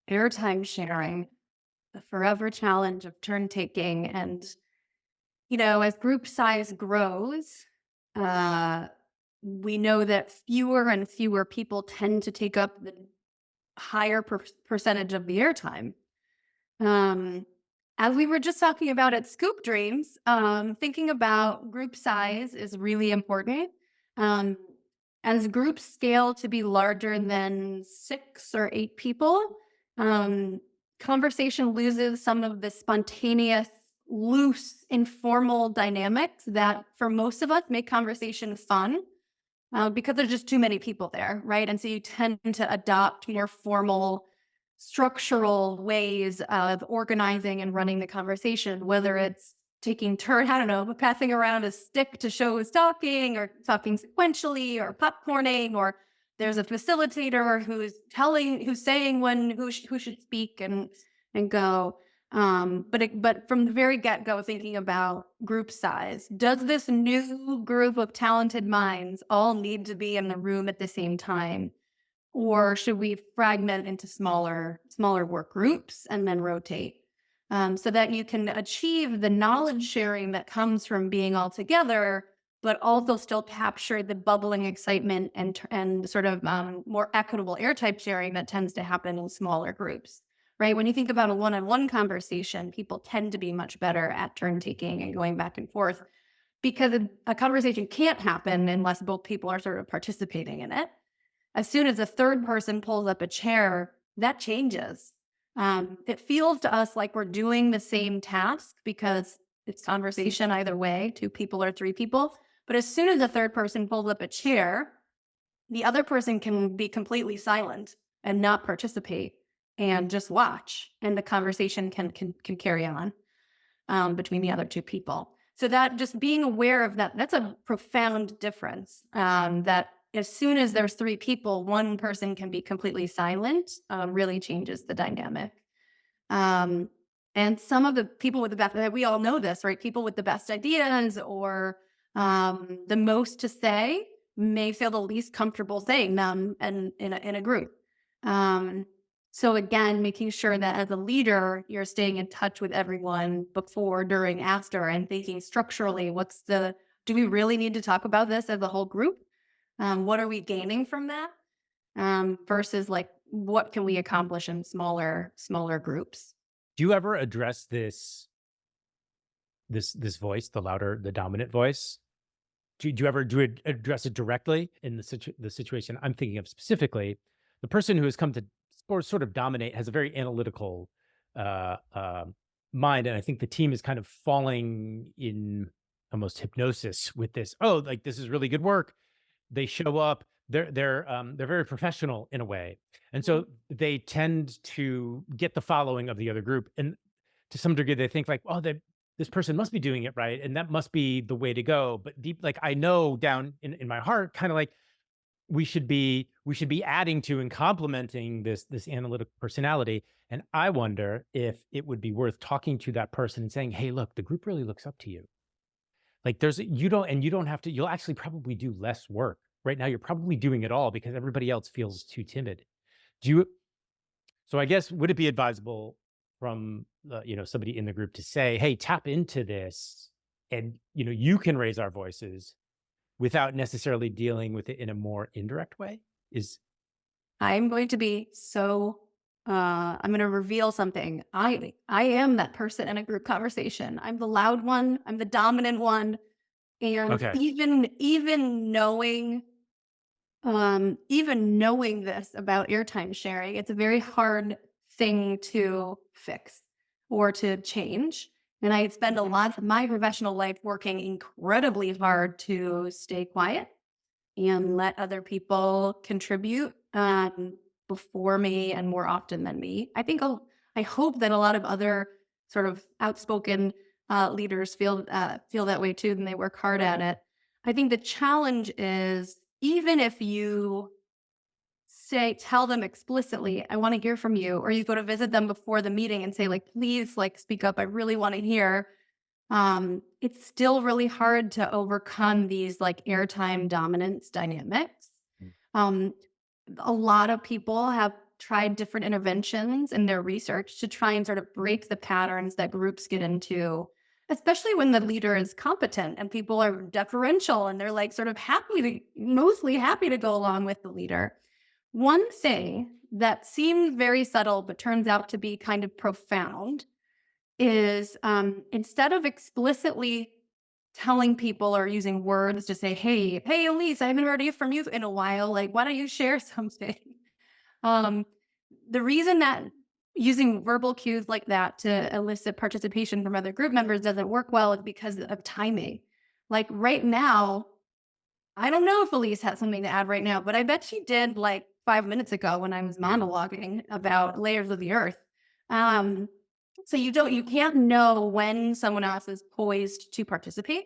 airtime sharing, the forever challenge of turn taking. And, as group size grows, uh, we know that fewer and fewer people tend to take up the higher percentage of the airtime. Um, as we were just talking about at Scoop Dreams, thinking about group size is really important. Um, as groups scale to be larger than 6 or 8 people, um, conversation loses some of the spontaneous, loose, informal dynamics that for most of us make conversation fun. Because there's just too many people there, right? And so you tend to adopt more formal, structural ways of organizing and running the conversation, whether it's taking turn, I don't know, passing around a stick to show who's talking, or talking sequentially, or popcorning, or there's a facilitator who's saying who should speak and go. But from the very get-go, thinking about group size, does this new group of talented minds all need to be in the room at the same time? Or should we fragment into smaller work groups and then rotate? So that you can achieve the knowledge sharing that comes from being all together, but also still capture the bubbling excitement and sort of more equitable airtype sharing that tends to happen in smaller groups. Right? When you think about a one-on-one conversation, people tend to be much better at turn taking and going back and forth, because a conversation can't happen unless both people are sort of participating in it. As soon as a third person pulls up a chair, that changes. It feels to us like we're doing the same task because it's conversation either way, 2 people or 3 people. But as soon as a third person pulls up a chair, the other person can be completely silent and not participate and just watch, and the conversation can carry on between the other 2 people. So that, just being aware of that, that's a profound difference. That as soon as there's 3 people, one person can be completely silent, really changes the dynamic. And some of the people with the best, we all know this, right? People with the best ideas or the most to say may feel the least comfortable saying them in a group. So again, making sure that as a leader, you're staying in touch with everyone before, during, after, and thinking structurally, do we really need to talk about this as a whole group? What are we gaining from that? Versus like, what can we accomplish in smaller groups? Do you ever address this voice, the louder, the dominant voice? Do you ever address it directly in the situation I'm thinking of specifically? The person who has come to sort of dominate has a very analytical mind, and I think the team is kind of falling in almost hypnosis with this. Oh, like, this is really good work. They show up. They're very professional in a way, and so they tend to get the following of the other group, and to some degree they think like, oh, this person must be doing it right, and that must be the way to go. But deep, like, I know down in my heart, kind of like, we should be adding to and complementing this analytic personality. And I wonder if it would be worth talking to that person and saying, hey, look, the group really looks up to you. Like, you don't have to, you'll actually probably do less work. Right now, you're probably doing it all because everybody else feels too timid. So I guess, would it be advisable from somebody in the group to say, hey, tap into this, and you can raise our voices without necessarily dealing with it in a more indirect way? I'm going to be I'm going to reveal something. I am that person in a group conversation. I'm the loud one. I'm the dominant one. And Okay. even knowing this about airtime sharing, it's a very hard thing to fix or to change. And I spend a lot of my professional life working incredibly hard to stay quiet and let other people contribute before me and more often than me. I hope that a lot of other sort of outspoken leaders feel that way too, and they work hard at it. I think the challenge is, even if you tell them explicitly, I want to hear from you, or you go to visit them before the meeting and say, like, please, like, speak up. I really want to hear. it's still really hard to overcome these like airtime dominance dynamics. Um, a lot of people have tried different interventions in their research to try and sort of break the patterns that groups get into, especially when the leader is competent and people are deferential and they're like sort of mostly happy to go along with the leader. One thing that seems very subtle but turns out to be kind of profound is instead of explicitly telling people or using words to say, hey, Elise, I haven't heard from you in a while. Like, why don't you share something? Um, the reason that using verbal cues like that to elicit participation from other group members doesn't work well is because of timing. Like right now, I don't know if Elise has something to add right now, but I bet she did like 5 minutes ago when I was monologuing about layers of the earth. So you can't know when someone else is poised to participate.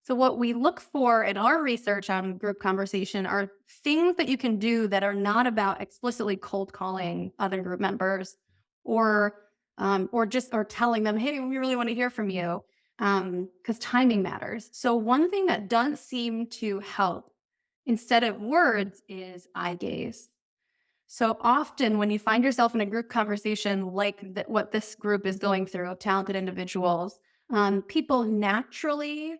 So what we look for in our research on group conversation are things that you can do that are not about explicitly cold calling other group members or telling them, hey, we really want to hear from you, because timing matters. So one thing that does seem to help instead of words is eye gaze. So often when you find yourself in a group conversation like what this group is going through of talented individuals, people naturally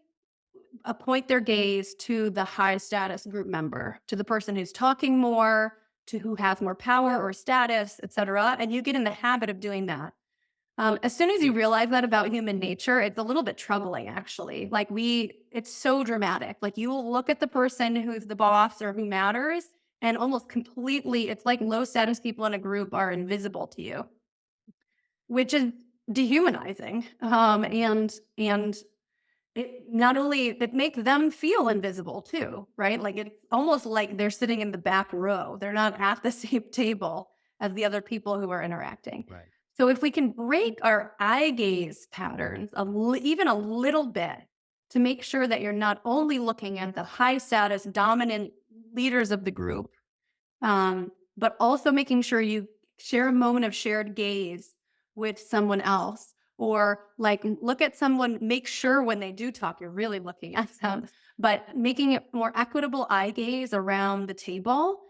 point their gaze to the high status group member, to the person who's talking more, to who has more power or status, et cetera. And you get in the habit of doing that. As soon as you realize that about human nature, it's a little bit troubling, actually. Like it's so dramatic. Like you will look at the person who's the boss or who matters, and almost completely, it's like low status people in a group are invisible to you, which is dehumanizing. And it not only, it makes them feel invisible too, right? Like it's almost like they're sitting in the back row. They're not at the same table as the other people who are interacting. Right. So if we can break our eye gaze patterns even a little bit to make sure that you're not only looking at the high status dominant leaders of the group, but also making sure you share a moment of shared gaze with someone else, or like look at someone, make sure when they do talk, you're really looking at them, but making it more equitable eye gaze around the table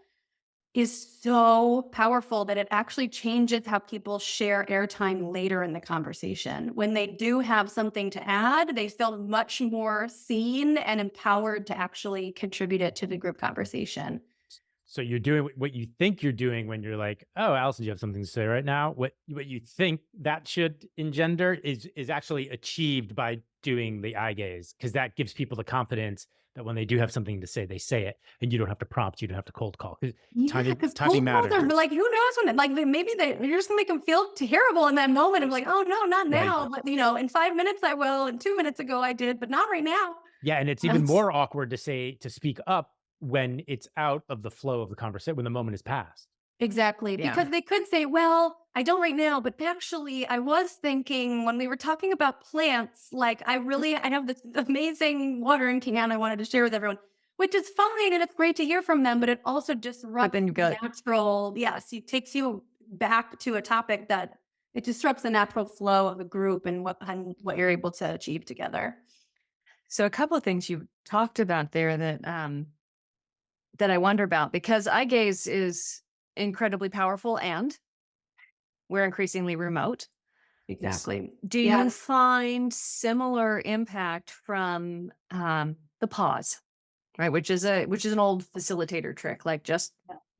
is so powerful that it actually changes how people share airtime later in the conversation. When they do have something to add, they feel much more seen and empowered to actually contribute it to the group conversation. So you're doing what you think you're doing when you're like, oh, Allison, you have something to say right now. What you think that should engender is actually achieved by doing the eye gaze, because that gives people the confidence that when they do have something to say, they say it, and you don't have to prompt, you don't have to cold call. Because timing matters. Are like, who knows when you're just gonna make them feel terrible in that moment of like, oh no, not now. Right. But in 5 minutes I will, and 2 minutes ago I did, but not right now. Yeah, and it's even more awkward to speak up when it's out of the flow of the conversation, when the moment is past. Exactly. Yeah. Because they could say, well, I don't right now, but actually I was thinking when we were talking about plants, like I have this amazing watering can I wanted to share with everyone, which is fine. And it's great to hear from them, but it also disrupts natural, it takes you back to a topic that it disrupts the natural flow of the group and what you're able to achieve together. So a couple of things you talked about there that I wonder about, because eye gaze is incredibly powerful and we're increasingly remote. Exactly. Do you find similar impact from the pause, right? Which is an old facilitator trick, like just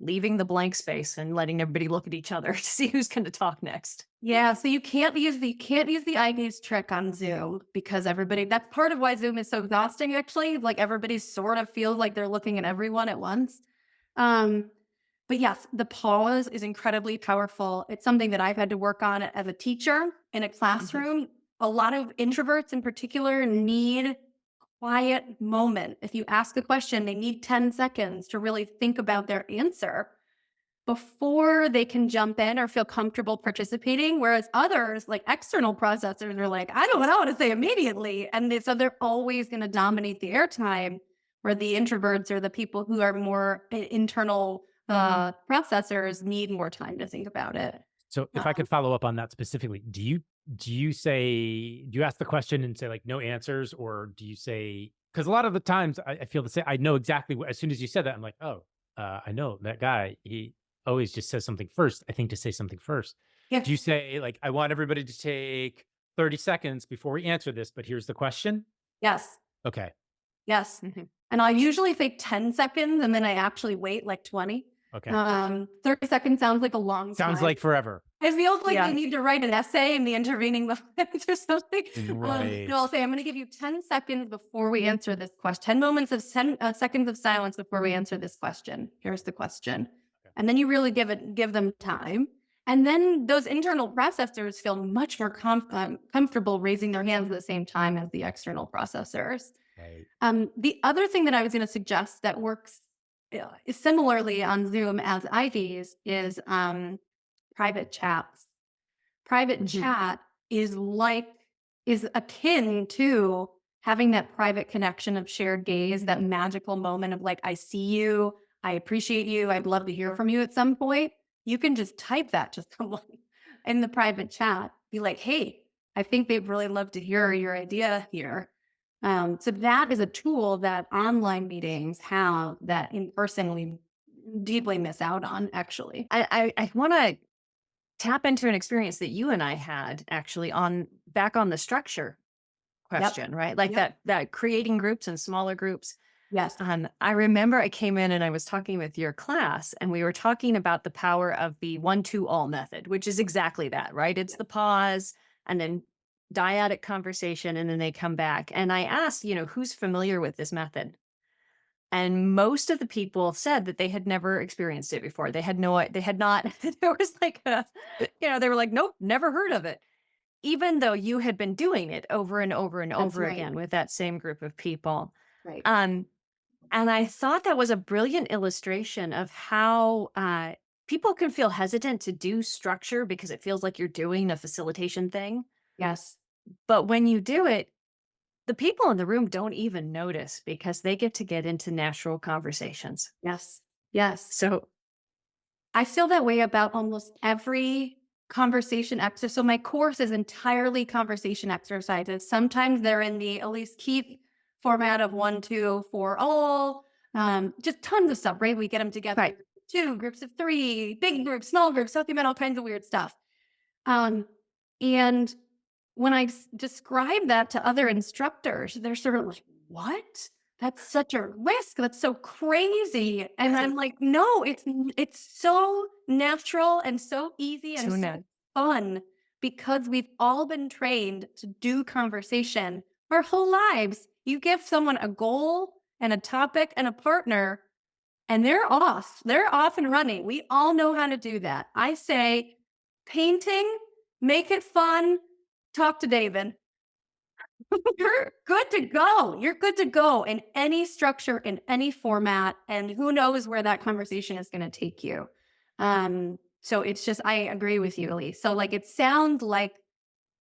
leaving the blank space and letting everybody look at each other to see who's going to talk next. Yeah, so you can't use the eye gaze trick on Zoom because that's part of why Zoom is so exhausting, actually. Like everybody sort of feels like they're looking at everyone at once. But yes, the pause is incredibly powerful. It's something that I've had to work on as a teacher in a classroom. A lot of introverts in particular need quiet moment. If you ask a question, they need 10 seconds to really think about their answer before they can jump in or feel comfortable participating. Whereas others, like external processors, are like, I don't know what to say immediately. And so they're always going to dominate the airtime, where the introverts or the people who are more internal processors need more time to think about it. So if I could follow up on that specifically, do you do you ask the question and say like no answers, or do you say, because a lot of the times I feel the same. I know exactly what, as soon as you said that, I'm like, oh, I know that guy. He always just says something first. I think to say something first. Yeah. Do you say like, I want everybody to take 30 seconds before we answer this, but here's the question? Yes. Okay. Yes. Mhm. And I usually take 10 seconds and then I actually wait like 20. Okay. 30 seconds sounds like a long Sounds time. like forever. It feels like Yeah. I need to write an essay in the intervening moments or something. Right. No, I'll say, I'm going to give you 10 seconds before we answer this question. 10 moments of seconds of silence before we answer this question. Here's the question. Okay. And then you really give them time. And then those internal processors feel much more comfortable raising their hands at the same time as the external processors. Right. The other thing that I was going to suggest that works similarly on Zoom as IVs is private chats. Private chat is akin to having that private connection of shared gaze, that magical moment of like, I see you, I appreciate you, I'd love to hear from you at some point. You can just type that to someone in the private chat. Be like, hey, I think they'd really love to hear your idea here. So that is a tool that online meetings have that in person we deeply miss out on, actually. I want to tap into an experience that you and I had actually back on the structure question, right? Like that creating groups and smaller groups. Yes. I remember I came in and I was talking with your class and we were talking about the power of the 1-2-all method, which is exactly that, right? It's the pause and then dyadic conversation and then they come back. And I asked, who's familiar with this method? And most of the people said that they had never experienced it before. They had not, there was like they were like, nope, never heard of it. Even though you had been doing it over and over and over right. again with that same group of people. Right. And I thought that was a brilliant illustration of how people can feel hesitant to do structure because it feels like you're doing a facilitation thing. Yes. But when you do it, the people in the room don't even notice because they get into natural conversations. Yes. Yes. So I feel that way about almost every conversation exercise. So my course is entirely conversation exercises. Sometimes they're in the at least keep format of 1, 2, 4, all, just tons of stuff, right? We get them together. Right. 2 groups of 3, big groups, small groups, talking about all kinds of weird stuff. And when I describe that to other instructors, they're sort of like, what? That's such a risk. That's so crazy. And I'm like, no, it's so natural and so easy and so fun because we've all been trained to do conversation our whole lives. You give someone a goal and a topic and a partner, and they're off. They're off and running. We all know how to do that. I say, painting, make it fun. Talk to David. You're good to go. You're good to go in any structure, in any format, and who knows where that conversation is going to take you. So it's just, I agree with you, Elise. So like, it sounds like,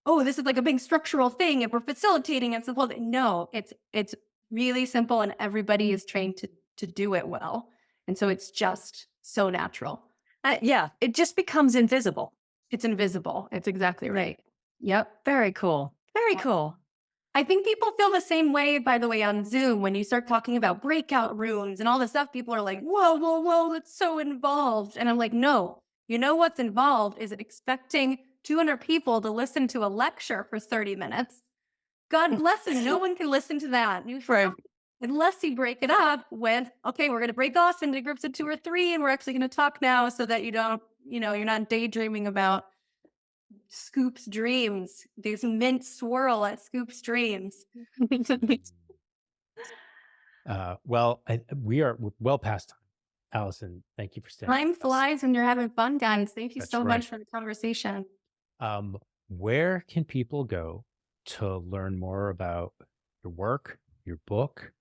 oh, this is like a big structural thing and we're facilitating it. So, well, no, it's really simple and everybody is trained to do it well. And so it's just so natural. Yeah, it just becomes invisible. It's invisible. It's exactly right. Yep. Very cool. Very cool. I think people feel the same way, by the way, on Zoom. When you start talking about breakout rooms and all this stuff, people are like, whoa, whoa, whoa, that's so involved. And I'm like, no, you know what's involved is expecting 200 people to listen to a lecture for 30 minutes. God bless you. No one can listen to that. Right. Unless you break it up with, okay, we're going to break off into groups of 2 or 3, and we're actually going to talk now so that you don't, you're not daydreaming about Scoop's dreams. There's mint swirl at Scoop's dreams. We're well past time. Allison, thank you for staying. Time flies when you're having fun, guys. Thank you so right. much for the conversation. Where can people go to learn more about your work, your book?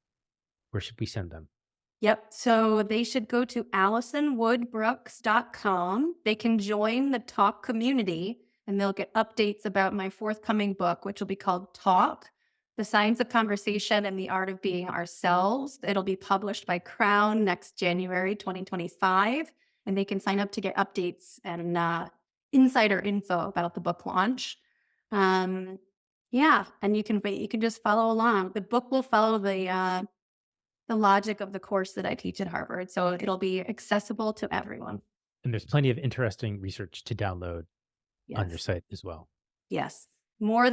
Where should we send them? Yep. So they should go to AllisonWoodbrooks.com. They can join the Talk community and they'll get updates about my forthcoming book, which will be called Talk, The Science of Conversation and the Art of Being Ourselves. It'll be published by Crown next January 2025. And they can sign up to get updates and insider info about the book launch. Yeah, and you can just follow along. The book will follow the logic of the course that I teach at Harvard, so it'll be accessible to everyone. And there's plenty of interesting research to download on your Yes, site as well. yes, more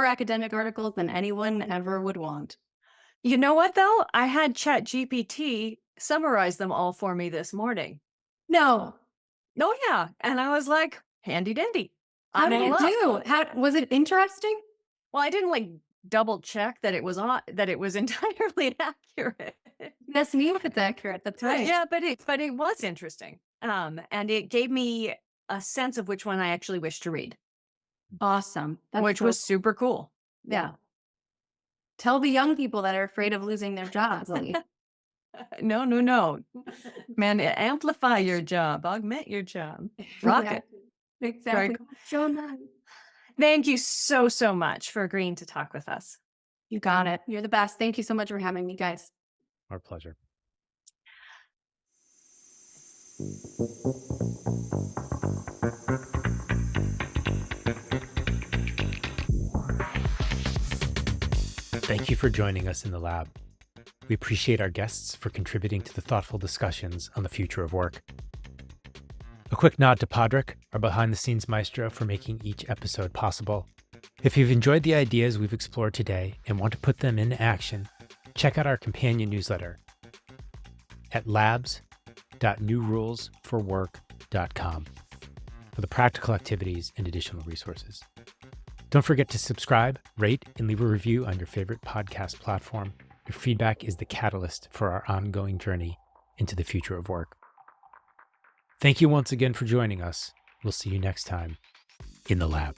academic articles than anyone ever would want. You know what, though? I had ChatGPT summarize them all for me this morning. No, Oh, yeah. And I was like, handy dandy. how I'm did all it up. do? How was it interesting? Well, I didn't like double check that it was entirely accurate. That's me if it's accurate. That's right. Yeah, but it was interesting. And it gave me a sense of which one I actually wish to read, Awesome. That's which so was super cool. yeah. Tell the young people that are afraid of losing their jobs. No, no, no. Man, amplify your job, augment your job. Rock it. Exactly. Very cool. Show them. Thank you so, so much for agreeing to talk with us. You got it. You're the best. Thank you so much for having me, guys. Our pleasure. Thank you for joining us in the lab. We appreciate our guests for contributing to the thoughtful discussions on the future of work. A quick nod to Podrick, our behind-the-scenes maestro, for making each episode possible. If you've enjoyed the ideas we've explored today and want to put them into action, check out our companion newsletter at labs.newrulesforwork.com for the practical activities and additional resources. Don't forget to subscribe, rate, and leave a review on your favorite podcast platform. Your feedback is the catalyst for our ongoing journey into the future of work. Thank you once again for joining us. We'll see you next time in the lab.